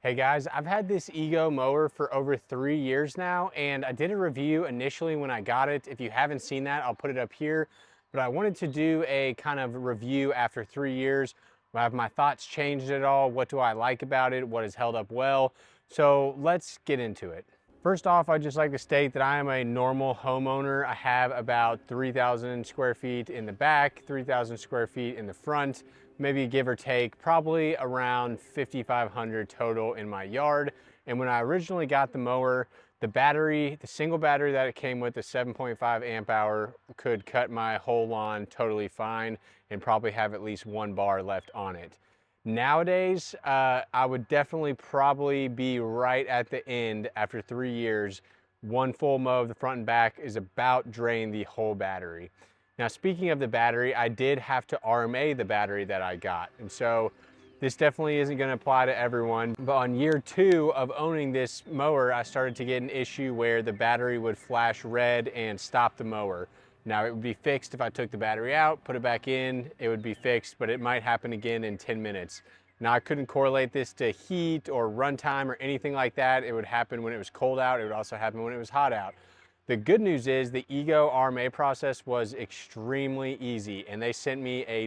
Hey guys, I've had this Ego mower for over 3 years now, and I did a review initially when I got it. If you haven't seen that, I'll put it up here. But I wanted to do a kind of review after 3 years. Have my thoughts changed at all? What do I like about it? What has held up well? So let's get into it. First off, I'd just like to state that I am a normal homeowner. I have about 3,000 square feet in the back, 3,000 square feet in the front, maybe give or take, probably around 5,500 total in my yard. And when I originally got the mower, the battery, the single battery that it came with, the 7.5 amp hour, could cut my whole lawn totally fine and probably have at least one bar left on it. Nowadays, I would definitely probably be right at the end after 3 years. One full mow of the front and back is about drain the whole battery. Now, speaking of the battery, I did have to RMA the battery that I got. And so this definitely isn't gonna apply to everyone. But on year 2 of owning this mower, I started to get an issue where the battery would flash red and stop the mower. Now it would be fixed if I took the battery out, put it back in, it would be fixed, but it might happen again in 10 minutes. Now I couldn't correlate this to heat or runtime or anything like that. It would happen when it was cold out. It would also happen when it was hot out. The good news is the Ego RMA process was extremely easy, and they sent me a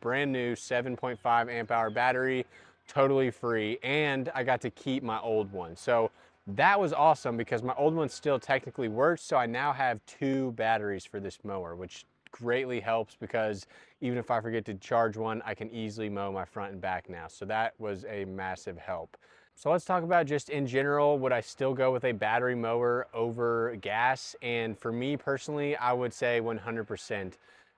brand new 7.5 amp hour battery, totally free, and I got to keep my old one. So that was awesome because my old one still technically works, so I now have 2 batteries for this mower, which greatly helps because even if I forget to charge one, I can easily mow my front and back now. So that was a massive help. So let's talk about just in general, would I still go with a battery mower over gas? And for me personally, I would say 100%.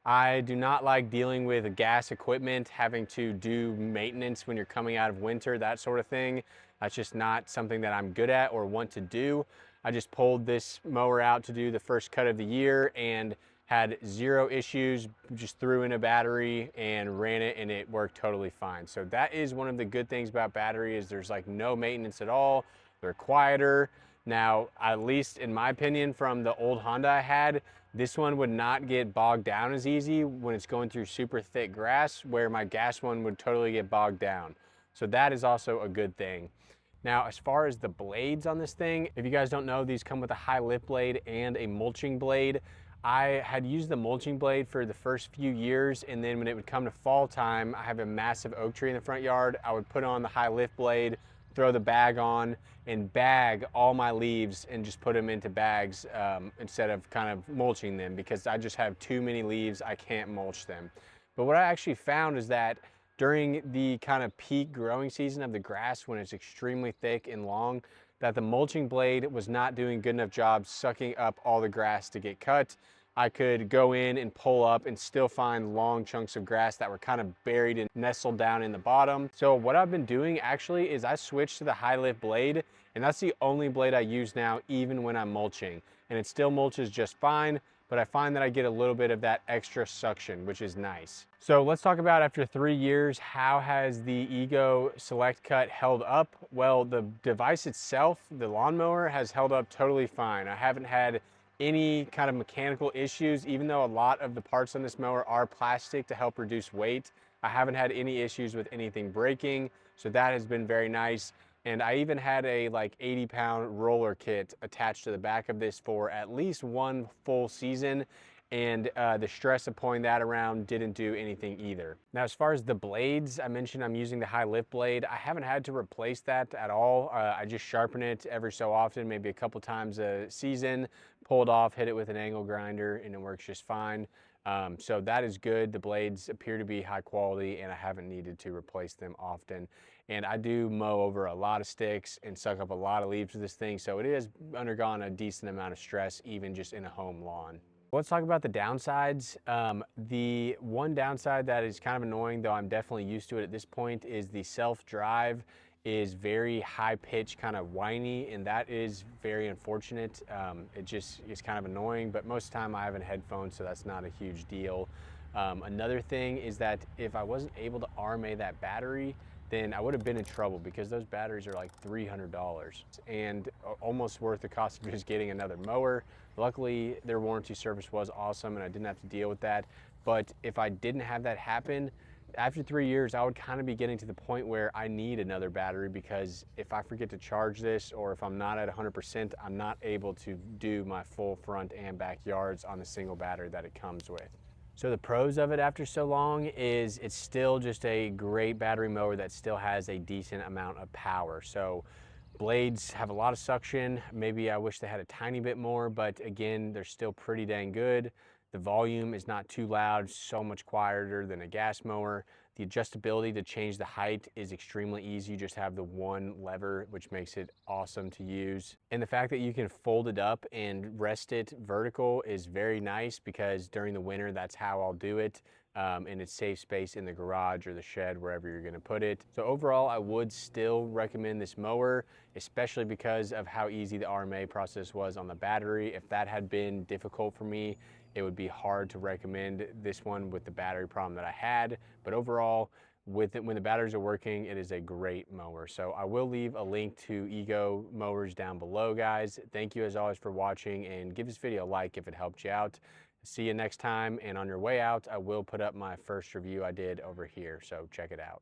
I do not like dealing with gas equipment, having to do maintenance when you're coming out of winter, that sort of thing. That's just not something that I'm good at or want to do. I just pulled this mower out to do the first cut of the year and had 0 issues, just threw in a battery and ran it and it worked totally fine. So that is one of the good things about battery is there's like no maintenance at all. They're quieter. Now, at least in my opinion, from the old Honda I had, this one would not get bogged down as easy when it's going through super thick grass, where my gas one would totally get bogged down. So that is also a good thing. Now, as far as the blades on this thing, if you guys don't know, these come with a high lift blade and a mulching blade. I had used the mulching blade for the first few years, and then when it would come to fall time, I have a massive oak tree in the front yard. I would put on the high lift blade, throw the bag on, and bag all my leaves and just put them into bags instead of kind of mulching them because I just have too many leaves, I can't mulch them. But what I actually found is that during the kind of peak growing season of the grass, when it's extremely thick and long, that the mulching blade was not doing good enough job sucking up all the grass to get cut. I could go in and pull up and still find long chunks of grass that were kind of buried and nestled down in the bottom. So what I've been doing actually is I switched to the high lift blade, and that's the only blade I use now even when I'm mulching. And it still mulches just fine, but I find that I get a little bit of that extra suction, which is nice. So let's talk about after 3 years, how has the Ego Select Cut held up? Well, the device itself, the lawnmower, has held up totally fine. I haven't had any kind of mechanical issues, even though a lot of the parts on this mower are plastic to help reduce weight. I haven't had any issues with anything breaking, so that has been very nice. And I even had a like 80-pound roller kit attached to the back of this for at least one full season. And the stress of pulling that around didn't do anything either. Now, as far as the blades, I mentioned I'm using the high lift blade. I haven't had to replace that at all. I just sharpen it every so often, maybe a couple times a season, pull it off, hit it with an angle grinder, and it works just fine. So that is good. The blades appear to be high quality and I haven't needed to replace them often. And I do mow over a lot of sticks and suck up a lot of leaves with this thing. So it has undergone a decent amount of stress, even just in a home lawn. Let's talk about the downsides. The one downside that is kind of annoying, though I'm definitely used to it at this point, is the self-drive is very high pitched, kind of whiny, and that is very unfortunate. It just is kind of annoying, but most of the time I have in headphones, so that's not a huge deal. Another thing is that if I wasn't able to RMA that battery, then I would have been in trouble because those batteries are like $300 and almost worth the cost of just getting another mower. Luckily, their warranty service was awesome and I didn't have to deal with that. But if I didn't have that happen, After 3 years, I would kind of be getting to the point where I need another battery, because if I forget to charge this, or if I'm not at 100%, I'm not able to do my full front and backyards on the single battery that it comes with. So the pros of it after so long is it's still just a great battery mower that still has a decent amount of power. So blades have a lot of suction. Maybe I wish they had a tiny bit more, but again, they're still pretty dang good. The volume is not too loud, so much quieter than a gas mower. The adjustability to change the height is extremely easy. You just have the one lever, which makes it awesome to use. And the fact that you can fold it up and rest it vertical is very nice, because during the winter, that's how I'll do it. And it saves space in the garage or the shed, wherever you're gonna put it. So overall, I would still recommend this mower, especially because of how easy the RMA process was on the battery. If that had been difficult for me, it would be hard to recommend this one with the battery problem that I had. But overall, with it, when the batteries are working, it is a great mower. So I will leave a link to Ego mowers down below, guys. Thank you as always for watching, and give this video a like if it helped you out. See you next time, and on your way out, I will put up my first review I did over here, so check it out.